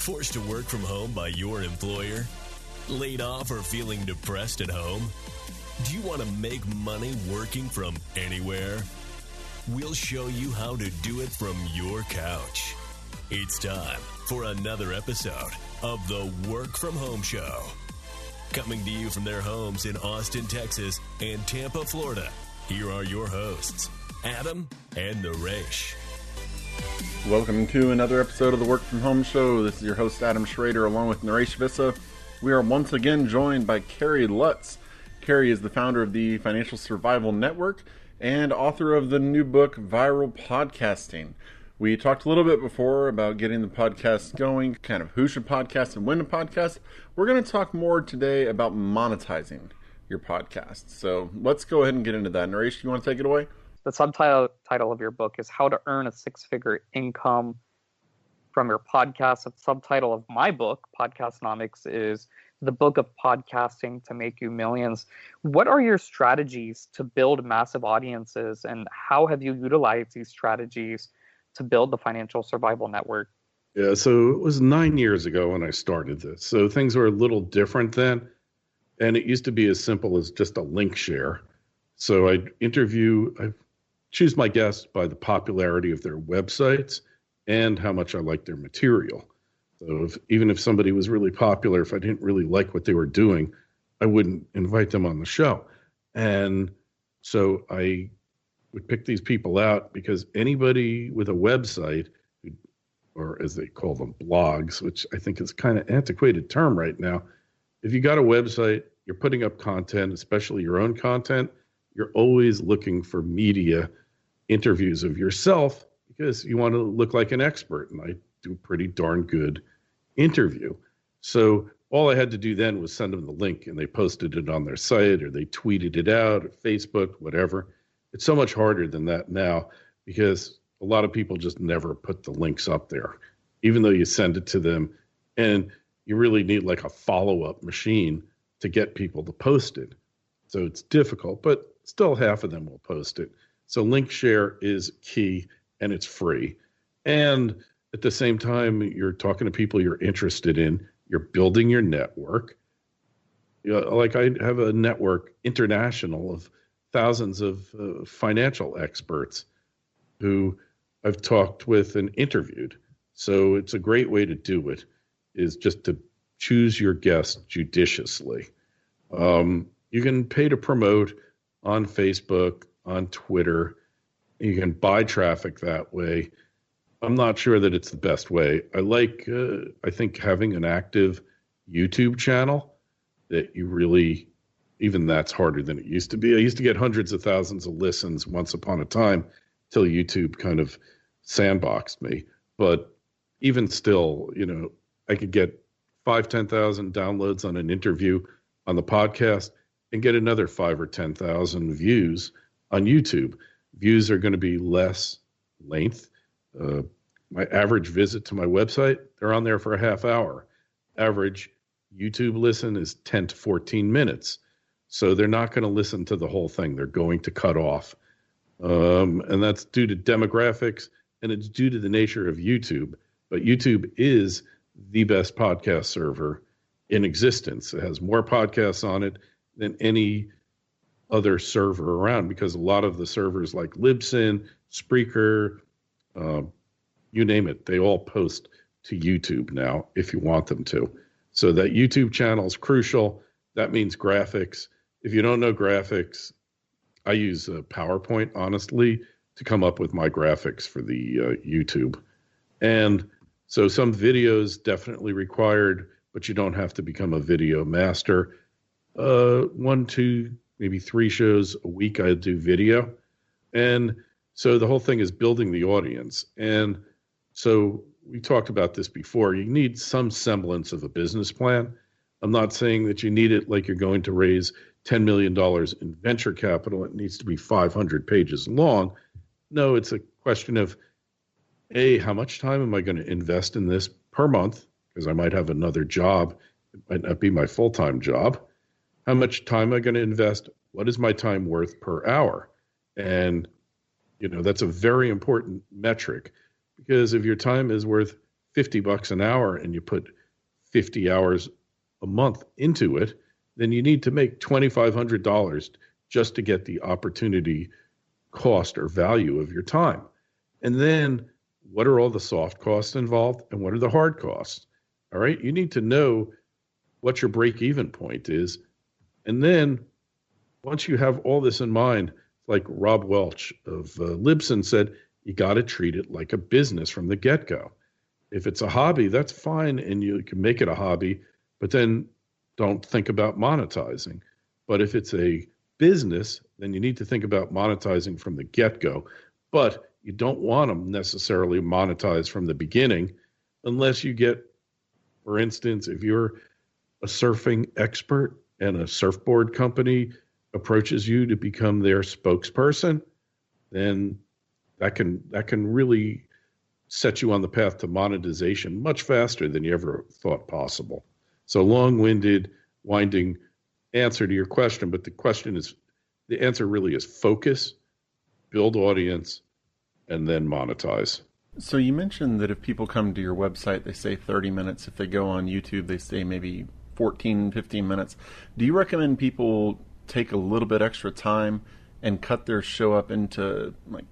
Forced to work from home by your employer? Laid off or feeling depressed at home? Do you want to make money working from anywhere? We'll show you how to do it from your couch. It's time for another episode of the Work From Home Show. Coming to you from their homes in Austin, Texas and Tampa, Florida, here are your hosts, Adam and Naresh. Welcome to another episode of the Work From Home Show. This is your host, Adam Schrader, along with Naresh Vissa. We are once again joined by Kerry Lutz. Kerry is the founder of the Financial Survival Network and author of the new book, Viral Podcasting. We talked a little bit before about getting the podcast going, kind of who should podcast and when to podcast. We're going to talk more today about monetizing your podcast. So let's go ahead and get into that. Naresh, you want to take it away? The subtitle of your book is How to Earn a Six-Figure Income from Your Podcast. The subtitle of my book, Podcastnomics, is The Book of Podcasting to Make You Millions. What are your strategies to build massive audiences, and how have you utilized these strategies to build the Financial Survival Network? Yeah, so it was 9 years ago when I started this. So things were a little different then, and it used to be as simple as just a link share. So I choose my guests by the popularity of their websites and how much I like their material. So even if somebody was really popular, if I didn't really like what they were doing, I wouldn't invite them on the show. And so I would pick these people out because anybody with a website, or as they call them, blogs, which I think is kind of antiquated term right now. If you got a website, you're putting up content, especially your own content, you're always looking for media interviews of yourself because you want to look like an expert, and I do a pretty darn good interview. So all I had to do then was send them the link, and they posted it on their site, or they tweeted it out, or Facebook, whatever. It's so much harder than that now because a lot of people just never put the links up there, even though you send it to them, and you really need like a follow-up machine to get people to post it. So it's difficult, but still half of them will post it. So link share is key, and it's free. And at the same time, you're talking to people you're interested in. You're building your network. You know, like I have a network international of thousands of financial experts who I've talked with and interviewed. So it's a great way to do it, is just to choose your guests judiciously. You can pay to promote on Facebook, on Twitter. You can buy traffic that way. I'm not sure that it's the best way. I think having an active YouTube channel that you really, even that's harder than it used to be. I used to get hundreds of thousands of listens once upon a time till YouTube kind of sandboxed me. But even still, I could get 10,000 downloads on an interview on the podcast and get another 5,000 or 10,000 views on YouTube. Views are going to be less length. My average visit to my website, they're on there for a half hour. Average YouTube listen is 10 to 14 minutes. So they're not going to listen to the whole thing. They're going to cut off. And that's due to demographics, and it's due to the nature of YouTube. But YouTube is the best podcast server in existence. It has more podcasts on it than any other server around, because a lot of the servers like Libsyn, Spreaker, you name it, they all post to YouTube now if you want them to. So that YouTube channel is crucial. That means graphics. If you don't know graphics, I use PowerPoint, honestly, to come up with my graphics for the YouTube. And so some videos definitely required, but you don't have to become a video master. 1, 2, maybe 3 shows a week I do video. And so the whole thing is building the audience. And so we talked about this before. You need some semblance of a business plan. I'm not saying that you need it like you're going to raise $10 million in venture capital. It needs to be 500 pages long. No, it's a question of, A, how much time am I going to invest in this per month? Because I might have another job. It might not be my full-time job. How much time am I going to invest? What is my time worth per hour? And, that's a very important metric, because if your time is worth $50 an hour and you put 50 hours a month into it, then you need to make $2,500 just to get the opportunity cost or value of your time. And then what are all the soft costs involved and what are the hard costs? All right. You need to know what your break-even point is. And then once you have all this in mind, like Rob Welch of Libsyn said, you got to treat it like a business from the get-go. If it's a hobby, that's fine, and you can make it a hobby, but then don't think about monetizing. But if it's a business, then you need to think about monetizing from the get-go. But you don't want them necessarily monetized from the beginning unless you get, for instance, if you're a surfing expert and a surfboard company approaches you to become their spokesperson, then that can really set you on the path to monetization much faster than you ever thought possible. So long-winded, winding answer to your question, but the answer really is focus, build audience, and then monetize. So you mentioned that if people come to your website, they say 30 minutes. If they go on YouTube, they say maybe 14, 15 minutes. Do you recommend people take a little bit extra time and cut their show up into like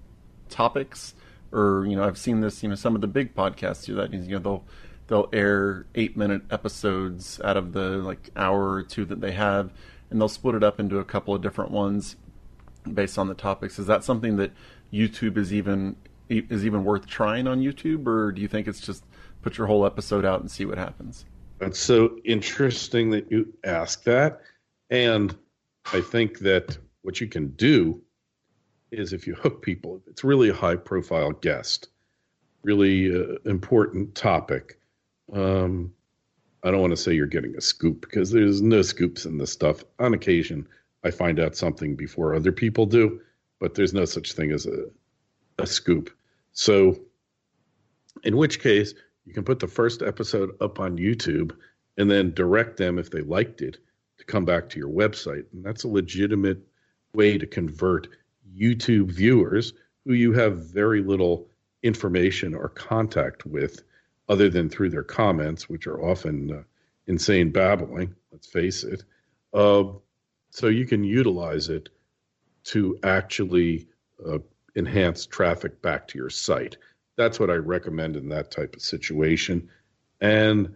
topics? Or, I've seen this, some of the big podcasts do that. They'll air 8-minute episodes out of the like hour or two that they have, and they'll split it up into a couple of different ones based on the topics. Is that something that YouTube is even worth trying on YouTube, or do you think it's just put your whole episode out and see what happens? That's so interesting that you ask that. And I think that what you can do is if you hook people, it's really a high profile guest, really important topic. I don't want to say you're getting a scoop because there's no scoops in this stuff. On occasion, I find out something before other people do, but there's no such thing as a scoop. So in which case you can put the first episode up on YouTube and then direct them, if they liked it, to come back to your website. And that's a legitimate way to convert YouTube viewers who you have very little information or contact with other than through their comments, which are often insane babbling, let's face it. So you can utilize it to actually enhance traffic back to your site. That's what I recommend in that type of situation. And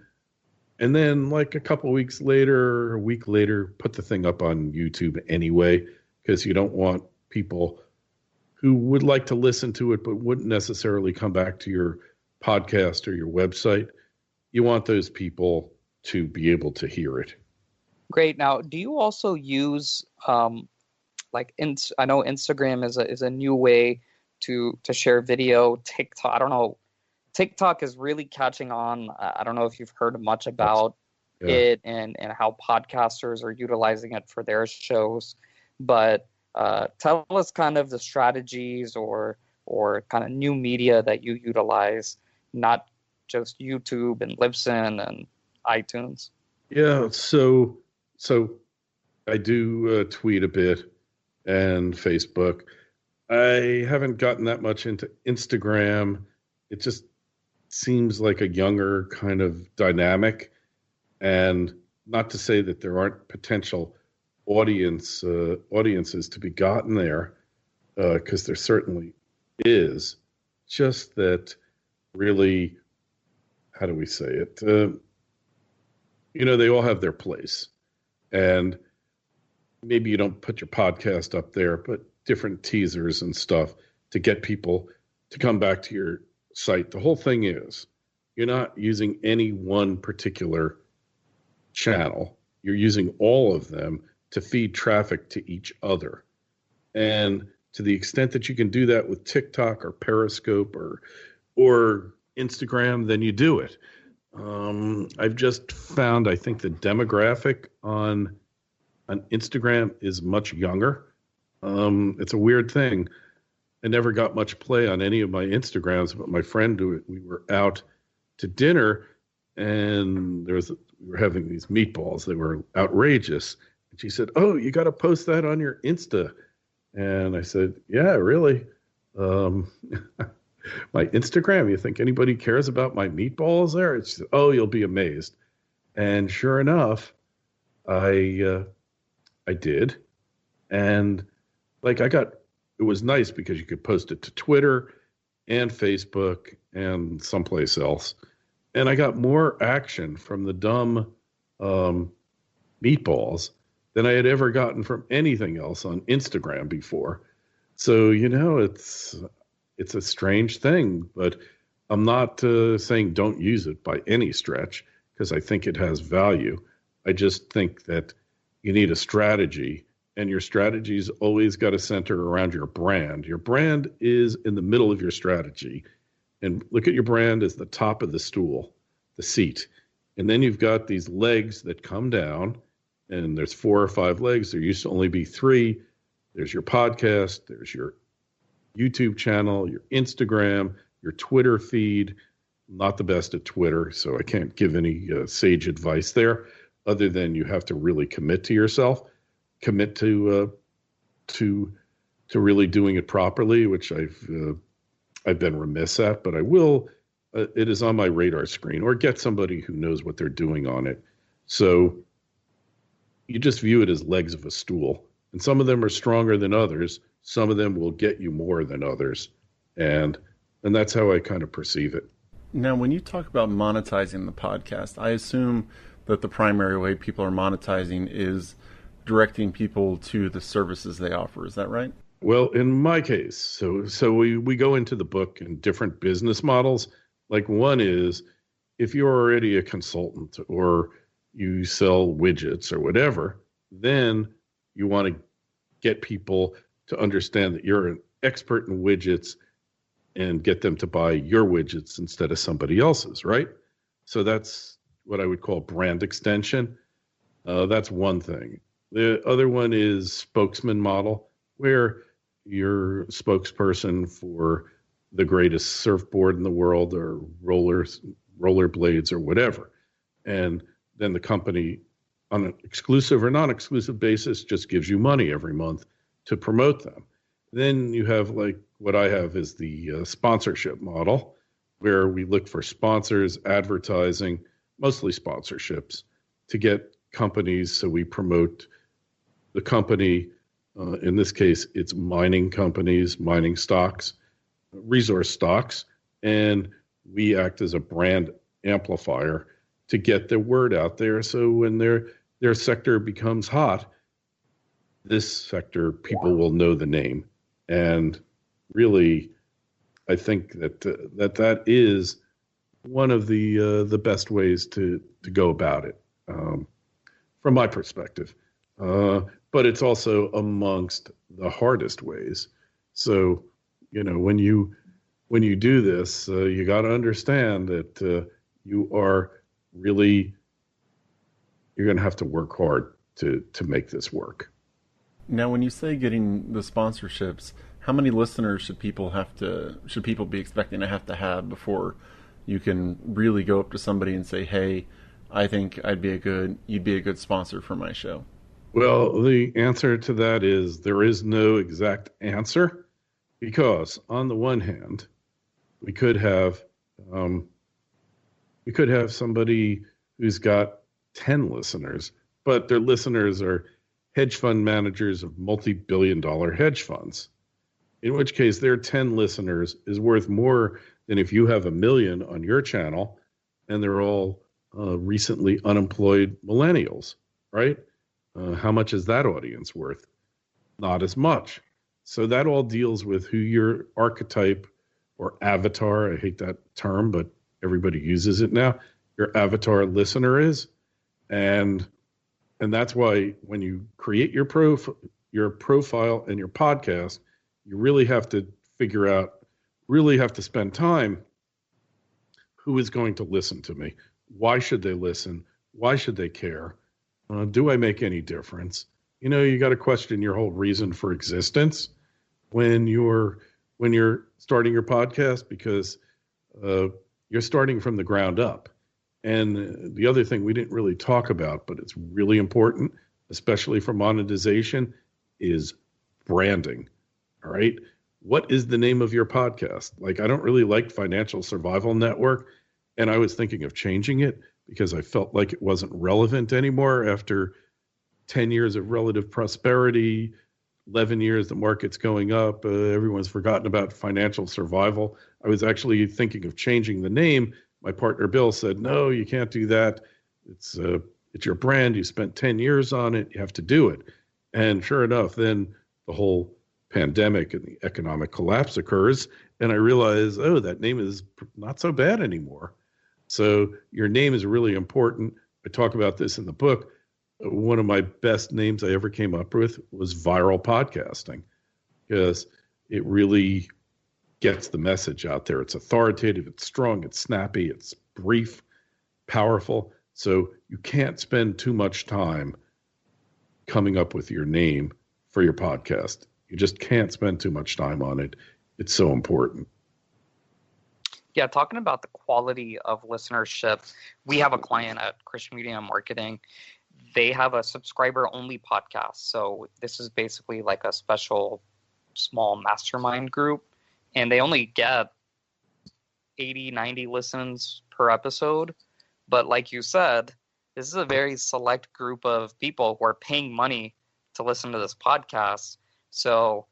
then like a couple weeks later, a week later, put the thing up on YouTube anyway, because you don't want people who would like to listen to it but wouldn't necessarily come back to your podcast or your website. You want those people to be able to hear it. Great. Now, do you also use I know Instagram is a new way to share video. TikTok, I don't know. TikTok is really catching on. I don't know if you've heard much about it and how podcasters are utilizing it for their shows. But tell us kind of the strategies or kind of new media that you utilize, not just YouTube and Libsyn and iTunes. Yeah, so I do tweet a bit and Facebook. I haven't gotten that much into Instagram. It just seems like a younger kind of dynamic, and not to say that there aren't potential audiences to be gotten there, because there certainly is. Just that really, how do we say it? They all have their place, and maybe you don't put your podcast up there, but different teasers and stuff to get people to come back to your site. The whole thing is you're not using any one particular channel. You're using all of them to feed traffic to each other. And to the extent that you can do that with TikTok or Periscope or Instagram, then you do it. I've just found, I think the demographic on Instagram is much younger. It's a weird thing. I never got much play on any of my Instagrams, but my friend, we were out to dinner, and we were having these meatballs. They were outrageous. And she said, "Oh, you got to post that on your Insta." And I said, "Yeah, really?" my Instagram. You think anybody cares about my meatballs there? It's, oh, you'll be amazed. And sure enough, I did. And like it was nice because you could post it to Twitter and Facebook and someplace else. And I got more action from the dumb meatballs than I had ever gotten from anything else on Instagram before. So, it's a strange thing, but I'm not saying don't use it by any stretch, because I think it has value. I just think that you need a strategy, and your strategy's always got to center around your brand. Your brand is in the middle of your strategy. And look at your brand as the top of the stool, the seat. And then you've got these legs that come down, and there's 4 or 5 legs. There used to only be 3. There's your podcast, there's your YouTube channel, your Instagram, your Twitter feed. I'm not the best at Twitter, so I can't give any sage advice there, other than you have to really commit to yourself, commit to really doing it properly, which I've been remiss at, but I will. It is on my radar screen, or get somebody who knows what they're doing on it. So you just view it as legs of a stool, and some of them are stronger than others. Some of them will get you more than others, and that's how I kind of perceive it. Now, when you talk about monetizing the podcast, I assume that the primary way people are monetizing is directing people to the services they offer. Is that right? Well, in my case, so we go into the book in different business models. Like, one is, if you're already a consultant or you sell widgets or whatever, then you want to get people to understand that you're an expert in widgets and get them to buy your widgets instead of somebody else's, right? So that's what I would call brand extension. That's one thing. The other one is spokesman model, where you're a spokesperson for the greatest surfboard in the world, or rollerblades or whatever. And then the company, on an exclusive or non-exclusive basis, just gives you money every month to promote them. Then you have, like, what I have is the sponsorship model, where we look for sponsors, advertising, mostly sponsorships, to get companies. So we promote the company. In this case, it's mining companies, mining stocks, resource stocks, and we act as a brand amplifier to get the word out there. So when their sector becomes hot, this sector, people will know the name. And really, I think that is one of the best ways to go about it, from my perspective. But it's also amongst the hardest ways. So, when you do this, you got to understand that you're going to have to work hard to make this work. Now, when you say getting the sponsorships, how many listeners should people be expecting to have before you can really go up to somebody and say, "Hey, I think you'd be a good sponsor for my show"? Well, the answer to that is there is no exact answer, because on the one hand, we could have somebody who's got 10 listeners, but their listeners are hedge fund managers of multi-billion-dollar hedge funds, in which case their 10 listeners is worth more than if you have 1 million on your channel and they're all recently unemployed millennials, right? How much is that audience worth? Not as much. So that all deals with who your archetype or avatar, I hate that term, but everybody uses it now, your avatar listener is. And that's why when you create your profile and your podcast, you really have to spend time, who is going to listen to me? Why should they listen? Why should they care? Do I make any difference? You got to question your whole reason for existence when you're starting your podcast, because you're starting from the ground up. And the other thing we didn't really talk about, but it's really important, especially for monetization, is branding. All right. what is the name of your podcast? Like, I don't really like Financial Survival Network, and I was thinking of changing it because I felt like it wasn't relevant anymore after 10 years of relative prosperity, 11 years the market's going up, everyone's forgotten about financial survival. I was actually thinking of changing the name. My partner Bill said, no, you can't do that. It's your brand. You spent 10 years on it. You have to do it. And sure enough, then the whole pandemic and the economic collapse occurs. And I realize, oh, that name is not so bad anymore. So your name is really important. I talk about this in the book. One of my best names I ever came up with was viral podcasting, because it really gets the message out there. It's authoritative, it's strong, it's snappy, it's brief, powerful. So you can't spend too much time coming up with your name for your podcast. You just can't spend too much time on it. It's so important. Yeah, talking about the quality of listenership, we have a client at Christian Media Marketing. They have a subscriber-only podcast. So this is basically like a special small mastermind group. And they only get 80, 90 listens per episode. But like you said, this is a very select group of people who are paying money to listen to this podcast. So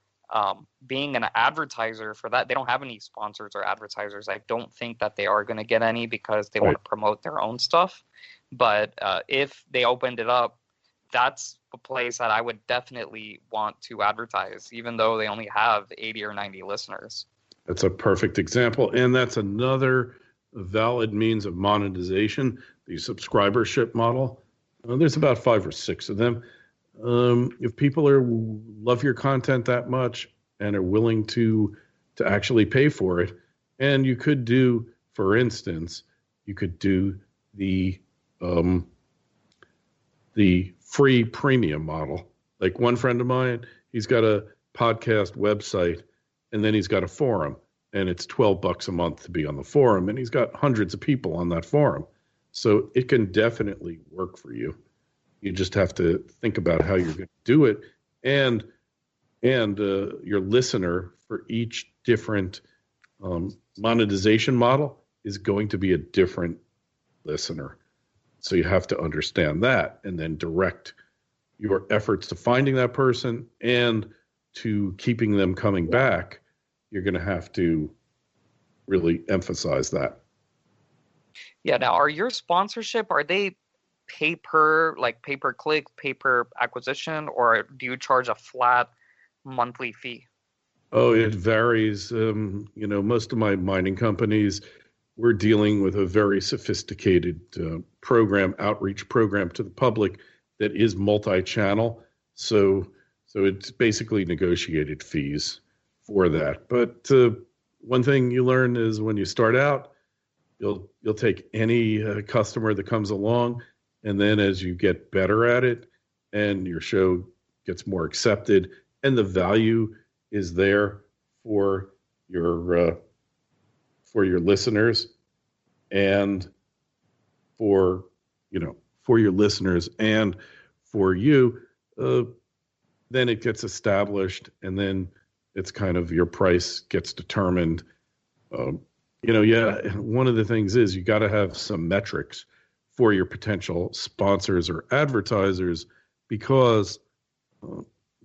being an advertiser for that, they don't have any sponsors or advertisers. I don't think that they are going to get any because they want to promote their own stuff. But if they opened it up, that's a place that I would definitely want to advertise, even though they only have 80 or 90 listeners. That's a perfect example. And that's another valid means of monetization, the subscribership model. There's about 5 or 6 of them. If people love your content that much and are willing to actually pay for it, and you could do, for instance, you could do the free premium model. Like one friend of mine, he's got a podcast website, and then he's got a forum, and it's $12 a month to be on the forum, and he's got hundreds of people on that forum. So it can definitely work for you. You just have to think about how you're going to do it, and your listener for each different monetization model is going to be a different listener. So you have to understand that, and then direct your efforts to finding that person and to keeping them coming back. You're going to have to really emphasize that. Yeah. Now, are your sponsorship, are they pay per click, pay per acquisition, or do you charge a flat monthly fee? Oh, it varies. Most of my mining companies, we're dealing with a very sophisticated outreach program to the public that is multi-channel. So it's basically negotiated fees for that. But one thing you learn is when you start out, you'll take any customer that comes along, and then as you get better at it and your show gets more accepted and the value is there for your listeners and for your listeners and for you, then it gets established, and then it's kind of your price gets determined. One of the things is you got to have some metrics for your potential sponsors or advertisers, because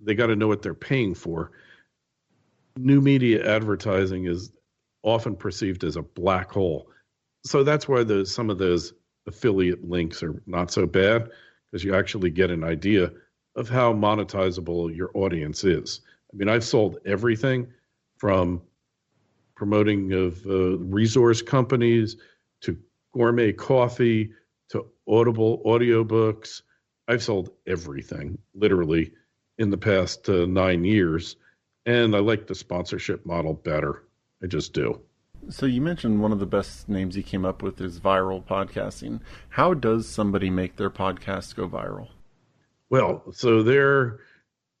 they got to know what they're paying for. New media advertising is often perceived as a black hole. So that's why some of those affiliate links are not so bad, because you actually get an idea of how monetizable your audience is. I mean, I've sold everything from promoting of resource companies to gourmet coffee to Audible audiobooks. I've sold everything, literally, in the past 9 years. And I like the sponsorship model better. I just do. So you mentioned one of the best names you came up with is viral podcasting. How does somebody make their podcast go viral? Well,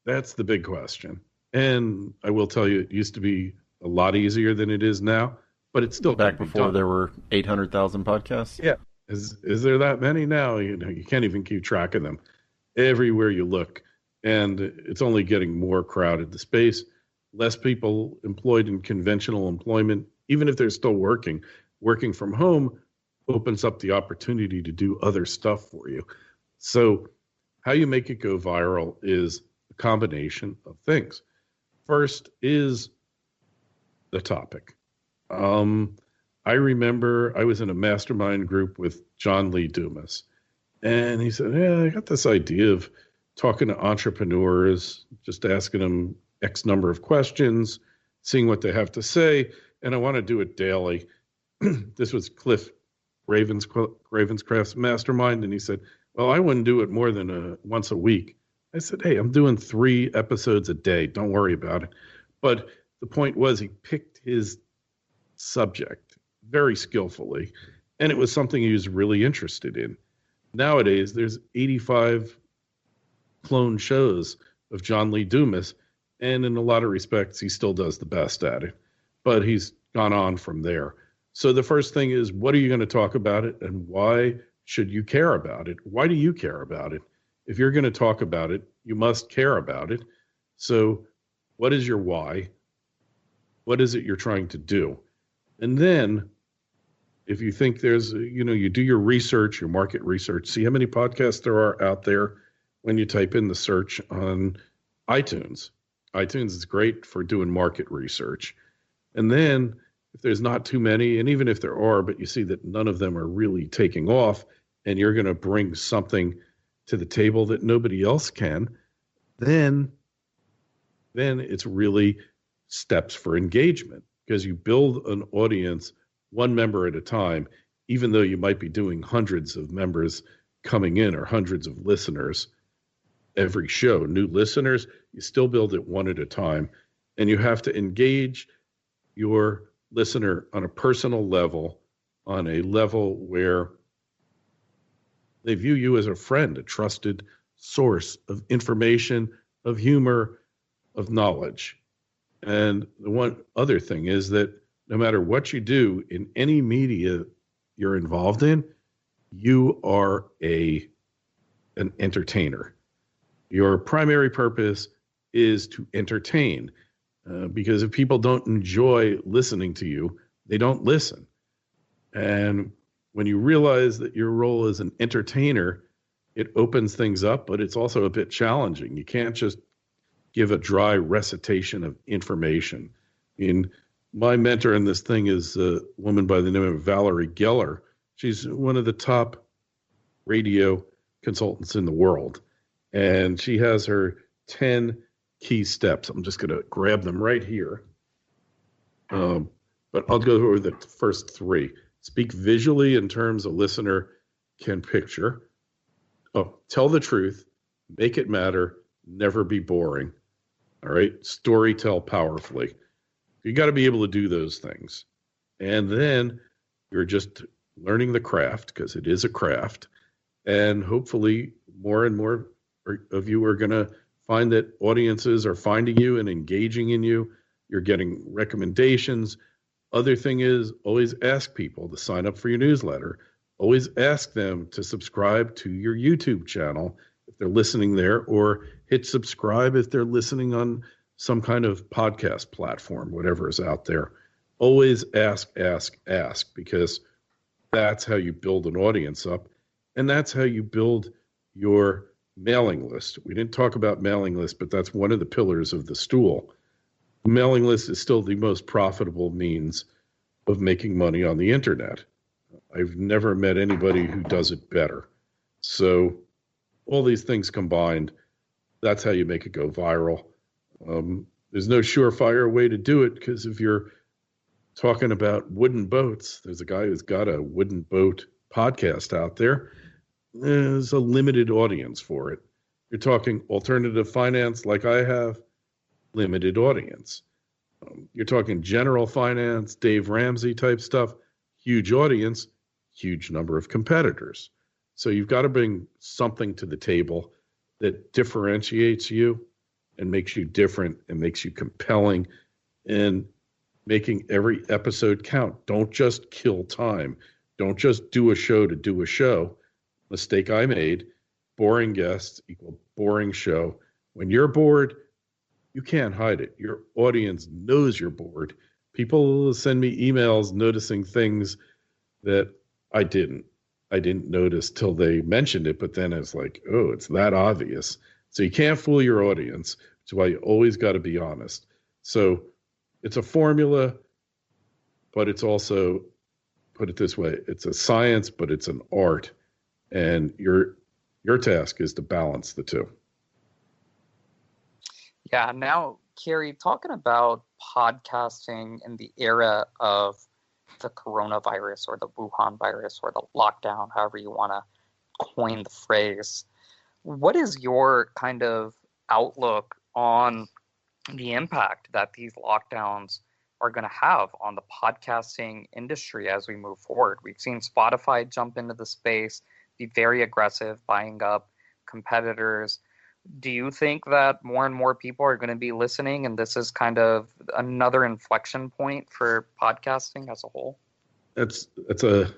that's the big question. And I will tell you, it used to be a lot easier than it is now, but it's still back before there were 800,000 podcasts. Yeah. Is there that many now? You can't even keep track of them. Everywhere you look, and it's only getting more crowded. The space less people employed in conventional employment, even if they're still working from home opens up the opportunity to do other stuff for you. So how you make it go viral is a combination of things. First is the topic. I remember I was in a mastermind group with John Lee Dumas, and he said, I got this idea of talking to entrepreneurs, just asking them X number of questions, seeing what they have to say, and I want to do it daily. This was Cliff Ravenscraft's mastermind, and he said, well, I wouldn't do it more than once a week. I said, hey, I'm doing 3 episodes a day. Don't worry about it. But the point was he picked his subject very skillfully, and it was something he was really interested in. Nowadays, there's 85 clone shows of John Lee Dumas, and in a lot of respects, he still does the best at it. But he's gone on from there. So the first thing is, what are you going to talk about it, and why should you care about it? Why do you care about it? If you're going to talk about it, you must care about it. So what is your why? What is it you're trying to do? And then if you think there's, you do your research, your market research, see how many podcasts there are out there when you type in the search on iTunes. iTunes is great for doing market research. And then if there's not too many, and even if there are, but you see that none of them are really taking off, and you're going to bring something to the table that nobody else can, then it's really steps for engagement, because you build an audience one member at a time, even though you might be doing hundreds of members coming in or hundreds of listeners every show. New listeners, you still build it one at a time, and you have to engage your listener on a personal level, on a level where they view you as a friend, a trusted source of information, of humor, of knowledge. And the one other thing is that no matter what you do in any media you're involved in, you are an entertainer. Your primary purpose is to entertain, because if people don't enjoy listening to you, they don't listen. And when you realize that your role as an entertainer, it opens things up, but it's also a bit challenging. You can't just give a dry recitation of information. My mentor in this thing is a woman by the name of Valerie Geller. She's one of the top radio consultants in the world. And she has her 10 key steps. I'm just going to grab them right here. But I'll go over the first 3. Speak visually in terms a listener can picture. Tell the truth. Make it matter. Never be boring. All right. Story tell powerfully. You got to be able to do those things. And then you're just learning the craft, because it is a craft. And hopefully more and more of you are going to find that audiences are finding you and engaging in you. You're getting recommendations. Other thing is, always ask people to sign up for your newsletter. Always ask them to subscribe to your YouTube channel if they're listening there, or hit subscribe if they're listening on some kind of podcast platform, whatever is out there. Always ask, because that's how you build an audience up, and that's how you build your mailing list. We didn't talk about mailing list, but that's one of the pillars of the stool. Mailing list is still the most profitable means of making money on the internet. I've never met anybody who does it better. So all these things combined, that's how you make it go viral. There's no surefire way to do it, because if you're talking about wooden boats, there's a guy who's got a wooden boat podcast out there. There's a limited audience for it. You're talking alternative finance like I have, limited audience. You're talking general finance, Dave Ramsey type stuff, huge audience, huge number of competitors. So you've got to bring something to the table that differentiates you and makes you different and makes you compelling, and making every episode count. Don't just kill time. Don't just do a show to do a show. Mistake I made, boring guests equal boring show. When you're bored, you can't hide it. Your audience knows you're bored. People send me emails noticing things that I didn't notice till they mentioned it, but then it's like, oh, it's that obvious. So you can't fool your audience, which is why you always got to be honest. So it's a formula, but it's also, put it this way, it's a science, but it's an art. And your task is to balance the two. Yeah, now, Kerry, talking about podcasting in the era of the coronavirus or the Wuhan virus or the lockdown, however you want to coin the phrase, what is your kind of outlook on the impact that these lockdowns are going to have on the podcasting industry as we move forward? We've seen Spotify jump into the space, be very aggressive, buying up competitors. Do you think that more and more people are going to be listening, and this is kind of another inflection point for podcasting as a whole? It's a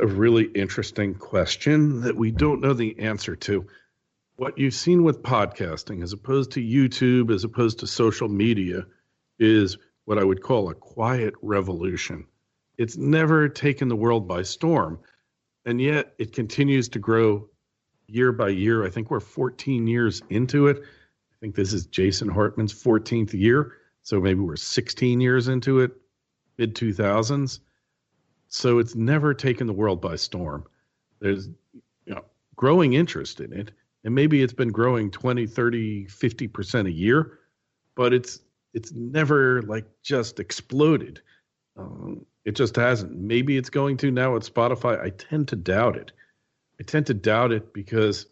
really interesting question that we don't know the answer to. What you've seen with podcasting, as opposed to YouTube, as opposed to social media, is what I would call a quiet revolution. It's never taken the world by storm, and yet it continues to grow year by year. I think we're 14 years into it. I think this is Jason Hartman's 14th year, so maybe we're 16 years into it, mid-2000s. So it's never taken the world by storm. There's growing interest in it, and maybe it's been growing 20, 30, 50% a year, but it's never like just exploded. It just hasn't. Maybe it's going to now at Spotify. I tend to doubt it. Because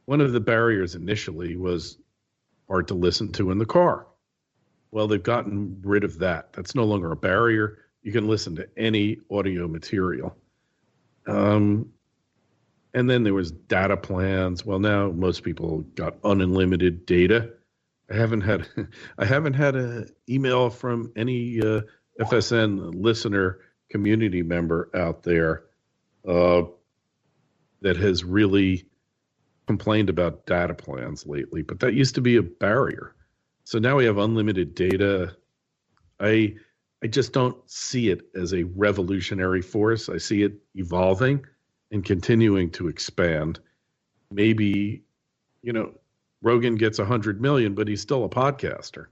one of the barriers initially was hard to listen to in the car. Well, they've gotten rid of that. That's no longer a barrier. You can listen to any audio material. And then there was data plans. Well, now most people got unlimited data. I haven't had an email from any FSN listener community member out there that has really complained about data plans lately, but that used to be a barrier. So now we have unlimited data. I just don't see it as a revolutionary force. I see it evolving and continuing to expand. Maybe, Rogan gets 100 million, but he's still a podcaster.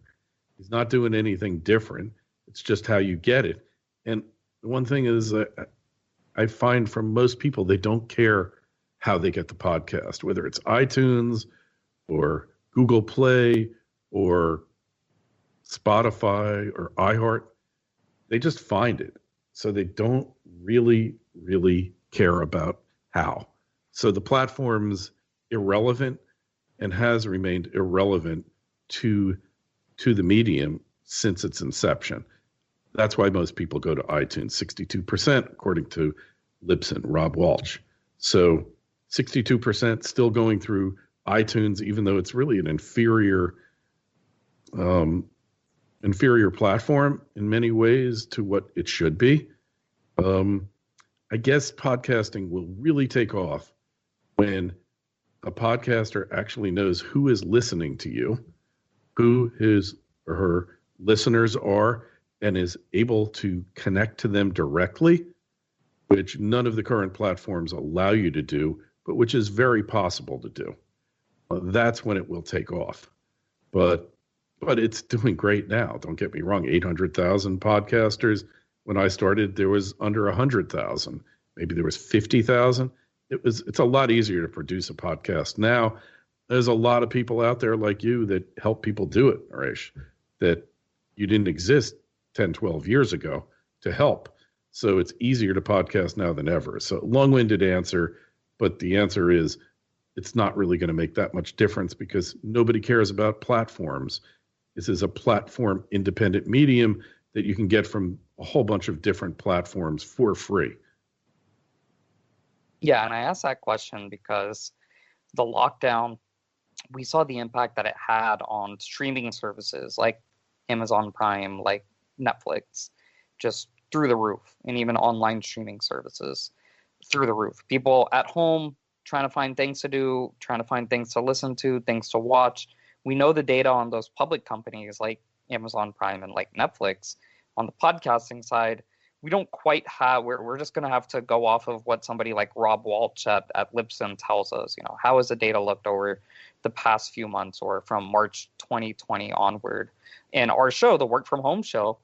He's not doing anything different. It's just how you get it. And the one thing is I find from most people, they don't care how they get the podcast, whether it's iTunes or Google Play or Spotify or iHeart. They just find it. So they don't really, really care about how. So the platform's irrelevant and has remained irrelevant to the medium since its inception. That's why most people go to iTunes, 62%, according to Libsyn, Rob Walsh. So 62% still going through iTunes, even though it's really an inferior platform in many ways to what it should be. I guess podcasting will really take off when a podcaster actually knows who is listening to you, who his or her listeners are, and is able to connect to them directly, which none of the current platforms allow you to do, but which is very possible to do. That's when it will take off. But it's doing great now. Don't get me wrong. 800,000 podcasters. When I started, there was under 100,000. Maybe there was 50,000. It's a lot easier to produce a podcast now. There's a lot of people out there like you that help people do it, Naresh, that you didn't exist 10, 12 years ago to help. So it's easier to podcast now than ever. So long-winded answer, but the answer is it's not really going to make that much difference because nobody cares about platforms. This is a platform independent medium that you can get from a whole bunch of different platforms for free. Yeah, and I asked that question because the lockdown, we saw the impact that it had on streaming services like Amazon Prime, like Netflix, just through the roof, and even online streaming services through the roof. People at home trying to find things to do, trying to find things to listen to, things to watch. We know the data on those public companies like Amazon Prime and like Netflix. On the podcasting side, we don't quite have, we're just going to have to go off of what somebody like Rob Walsh at Libsyn tells us. You know, how has the data looked over the past few months or from March 2020 onward? And our show, the Work From Home show,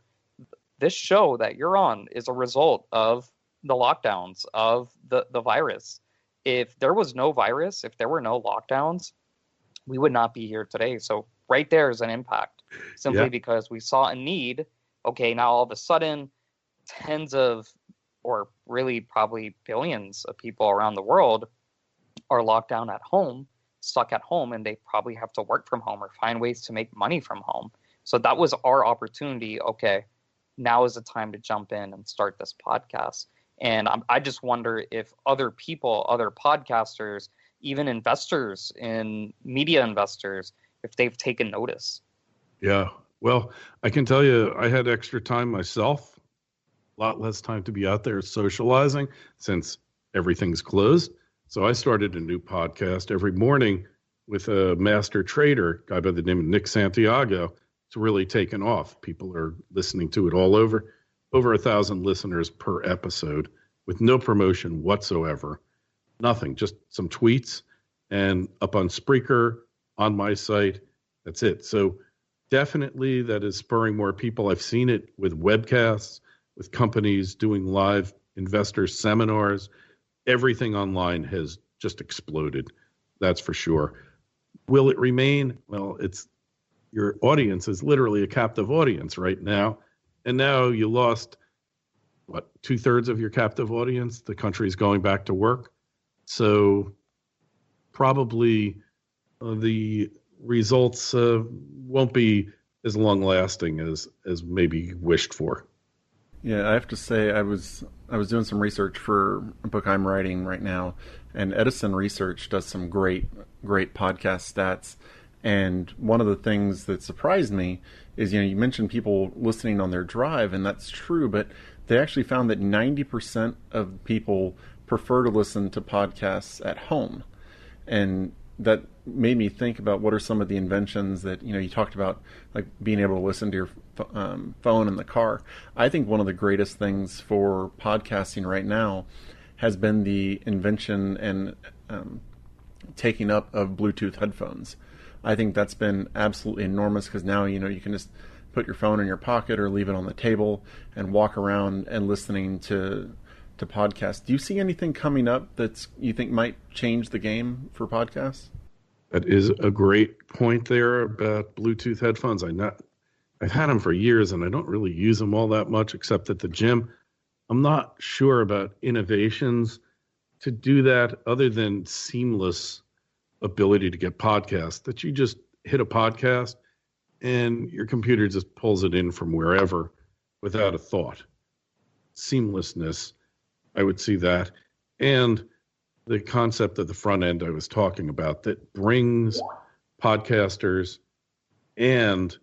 this show that you're on is a result of the lockdowns, of the virus. If there was no virus, if there were no lockdowns, we would not be here today. So right there is an impact, simply because we saw a need. Okay, now all of a sudden, tens of, or really probably billions of people around the world are locked down at home, stuck at home, and they probably have to work from home or find ways to make money from home. So that was our opportunity. Okay, now is the time to jump in and start this podcast. And I just wonder if other people, other podcasters, even investors in media investors, if they've taken notice. Yeah. Well, I can tell you, I had extra time myself, a lot less time to be out there socializing since everything's closed. So I started a new podcast every morning with a master trader, a guy by the name of Nick Santiago. It's really taken off. People are listening to it all over 1,000 listeners per episode with no promotion whatsoever. Nothing, just some tweets and up on Spreaker, on my site. That's it. So definitely that is spurring more people. I've seen it with webcasts, with companies doing live investor seminars. Everything online has just exploded. That's for sure. Will it remain? Well, your audience is literally a captive audience right now. And now you lost, 2/3 of your captive audience? The country's going back to work. So probably the results won't be as long lasting as maybe wished for. Yeah, I have to say I was doing some research for a book I'm writing right now, and Edison Research does some great podcast stats. And one of the things that surprised me is, you mentioned people listening on their drive, and that's true, but they actually found that 90% of people prefer to listen to podcasts at home. And that made me think about what are some of the inventions that, you talked about, like being able to listen to your phone in the car. I think one of the greatest things for podcasting right now has been the invention and taking up of Bluetooth headphones. I think that's been absolutely enormous because now, you can just put your phone in your pocket or leave it on the table and walk around and listening to podcasts. Do you see anything coming up that you think might change the game for podcasts? That is a great point there about Bluetooth headphones. I've had them for years and I don't really use them all that much except at the gym. I'm not sure about innovations to do that other than seamless ability to get podcasts, that you just hit a podcast and your computer just pulls it in from wherever without a thought. Seamlessness, I would see that. And the concept of the front end I was talking about that brings podcasters and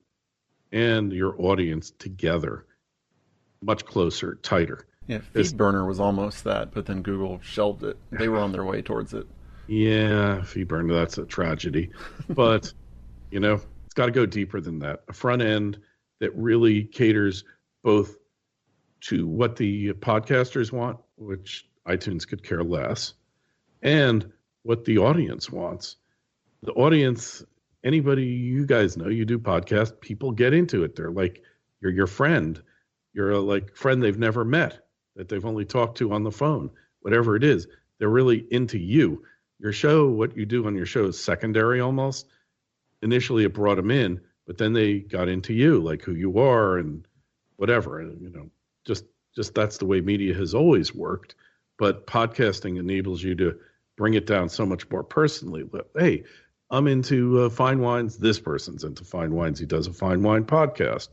your audience together much closer, tighter. Yeah, FeedBurner was almost that, but then Google shelved it. They were on their way towards it. Yeah, FeedBurner, that's a tragedy. But, it's got to go deeper than that. A front end that really caters both to what the podcasters want, which iTunes could care less, and what the audience wants. The audience, anybody you guys know, you do podcasts, people get into it. They're like, you're your friend. You're a friend they've never met, that they've only talked to on the phone, whatever it is. They're really into you. Your show, what you do on your show is secondary almost. Initially, it brought them in, but then they got into you, like who you are and whatever. And, just that's the way media has always worked. But podcasting enables you to bring it down so much more personally. Hey, I'm into fine wines. This person's into fine wines. He does a fine wine podcast.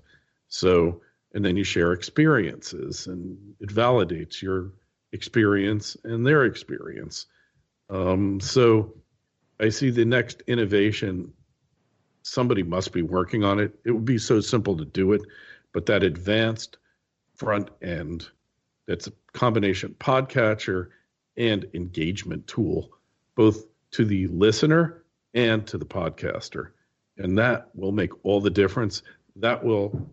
So, and then you share experiences, and it validates your experience and their experience. So I see the next innovation, somebody must be working on it. It would be so simple to do it, but that advanced front end, that's a combination podcatcher and engagement tool, both to the listener and to the podcaster. And that will make all the difference. That will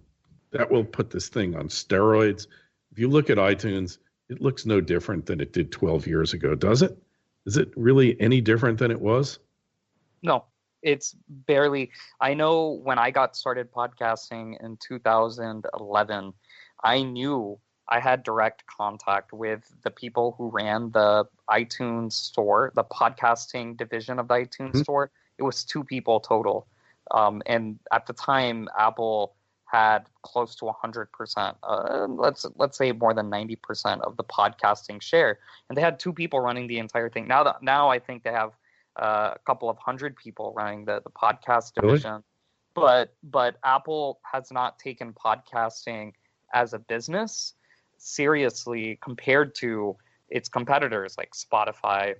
put this thing on steroids. If you look at iTunes, it looks no different than it did 12 years ago, does it? Is it really any different than it was? No, it's barely. I know when I got started podcasting in 2011, I knew I had direct contact with the people who ran the iTunes store, the podcasting division of the iTunes store. It was 2 people total. And at the time, Apple had close to 100%, let's say more than 90% of the podcasting share, and they had 2 people running the entire thing. Now I think they have a couple of hundred people running the podcast division. Really? But Apple has not taken podcasting as a business seriously compared to its competitors like Spotify,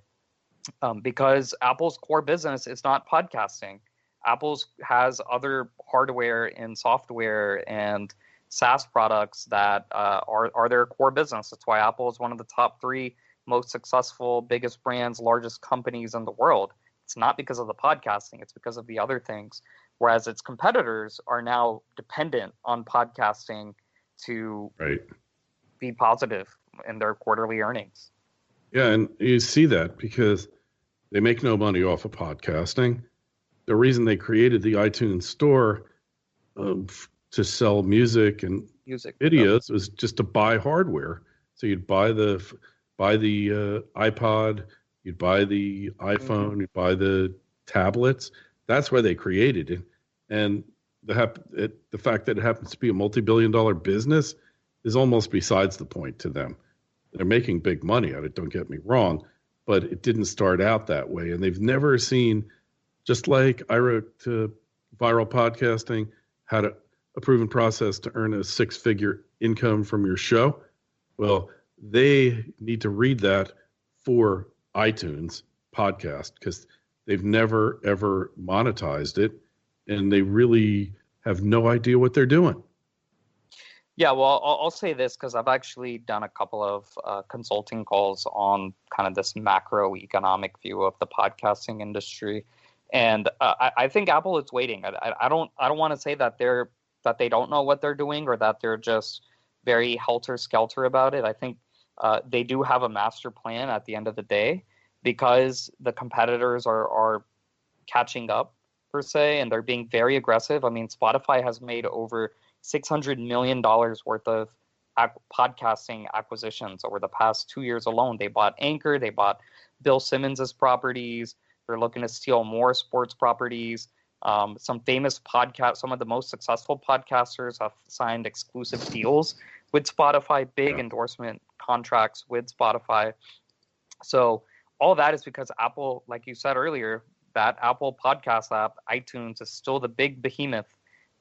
because Apple's core business is not podcasting. Apple's has other hardware and software and SaaS products that are their core business. That's why Apple is one of the top 3 most successful, biggest brands, largest companies in the world. It's not because of the podcasting. It's because of the other things. Whereas its competitors are now dependent on podcasting to be positive in their quarterly earnings. Yeah, and you see that because they make no money off of podcasting. The reason they created the iTunes store to sell music and videos was just to buy hardware. So you'd buy the iPod, you'd buy the iPhone, you'd buy the tablets. That's why they created it. And the fact that it happens to be a multi-billion-dollar business is almost besides the point to them. They're making big money on it, don't get me wrong, but it didn't start out that way. And they've never seen, just like I wrote Viral Podcasting, had a proven process to earn a 6-figure income from your show. Well, they need to read that for iTunes podcast because they've never, ever monetized it, and they really have no idea what they're doing. Yeah, well, I'll say this because I've actually done a couple of consulting calls on kind of this macroeconomic view of the podcasting industry. And I think Apple is waiting. I don't want to say that they don't know what they're doing or that they're just very helter-skelter about it. I think they do have a master plan at the end of the day because the competitors are catching up, per se, and they're being very aggressive. I mean, Spotify has made over $600 million worth of podcasting acquisitions over the past 2 years alone. They bought Anchor. They bought Bill Simmons's properties. They're looking to steal more sports properties. Some famous podcasts, some of the most successful podcasters have signed exclusive deals with Spotify, big endorsement contracts with Spotify. So all that is because Apple, like you said earlier, that Apple podcast app, iTunes, is still the big behemoth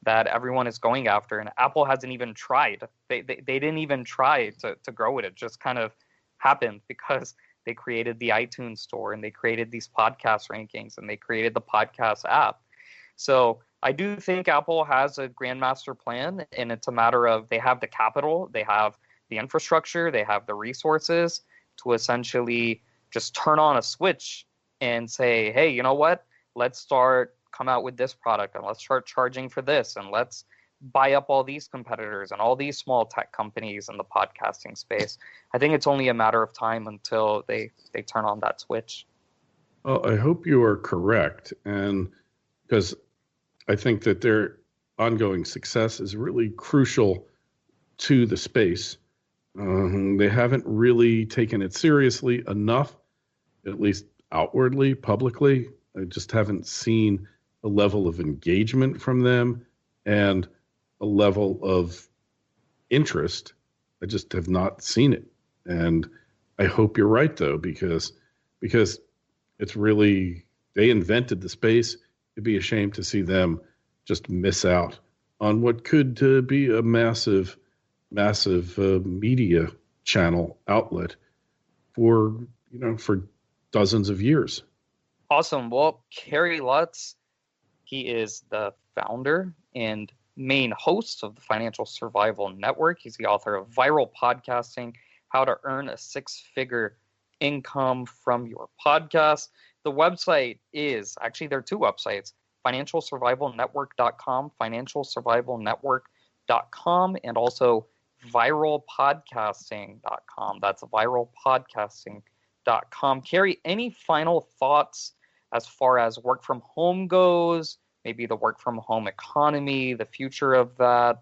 that everyone is going after. And Apple hasn't even tried. They didn't even try to grow it. It just kind of happened because they created the iTunes store and they created these podcast rankings and they created the podcast app. So I do think Apple has a grandmaster plan, and it's a matter of they have the capital, they have the infrastructure, they have the resources to essentially just turn on a switch and say, hey, you know what? Let's come out with this product and let's start charging for this and let's buy up all these competitors and all these small tech companies in the podcasting space. I think it's only a matter of time until they turn on that switch. Well, I hope you are correct, and because I think that their ongoing success is really crucial to the space. They haven't really taken it seriously enough, at least outwardly, publicly. I just haven't seen a level of engagement from them and a level of interest. I just have not seen it. And I hope you're right, though, because it's really, they invented the space. It'd be a shame to see them just miss out on what could be a massive media channel outlet for dozens of years. Awesome. Well, Kerry Lutz, he is the founder and main host of the Financial Survival Network. He's the author of Viral Podcasting, How to Earn a Six-Figure Income from Your Podcast. The website is, actually there are two websites, financialsurvivalnetwork.com, financialsurvivalnetwork.com, and also viralpodcasting.com. That's viralpodcasting.com. Kerry, any final thoughts as far as work from home goes, maybe the work from home economy, the future of that,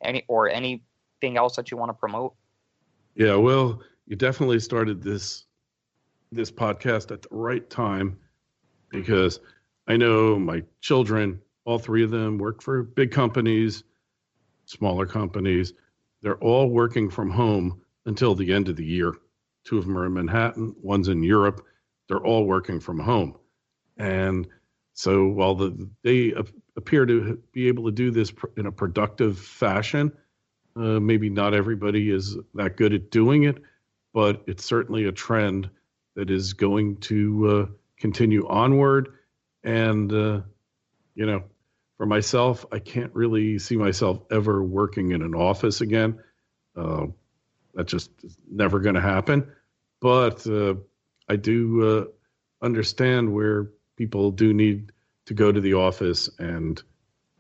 anything else that you want to promote? Yeah, well, you definitely started this podcast at the right time, because I know my children, all three of them, work for big companies, smaller companies. They're all working from home until the end of the year. Two of them are in Manhattan, one's in Europe. They're all working from home. And so while they appear to be able to do this in a productive fashion, maybe not everybody is that good at doing it, but it's certainly a trend that is going to continue onward. And, for myself, I can't really see myself ever working in an office again. That just is never going to happen. But I do understand where people do need to go to the office and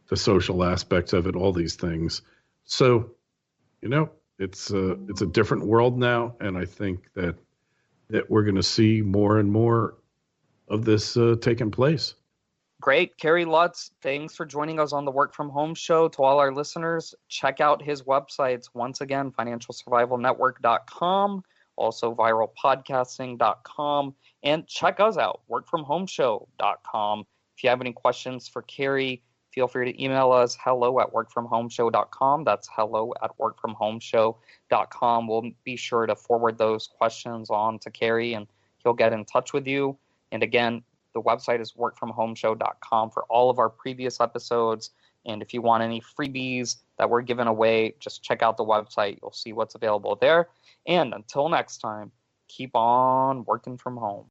the social aspects of it, all these things. So, it's a different world now, and I think that we're going to see more and more of this taking place. Great. Kerry Lutz, thanks for joining us on the Work From Home Show. To all our listeners, check out his websites. Once again, financialsurvivalnetwork.com, also viralpodcasting.com, and check us out, workfromhomeshow.com. If you have any questions for Kerry, feel free to email us, hello@workfromhomeshow.com. That's hello@workfromhomeshow.com. We'll be sure to forward those questions on to Kerry, and he'll get in touch with you. And again, the website is workfromhomeshow.com for all of our previous episodes. And if you want any freebies that we're giving away, just check out the website. You'll see what's available there. And until next time, keep on working from home.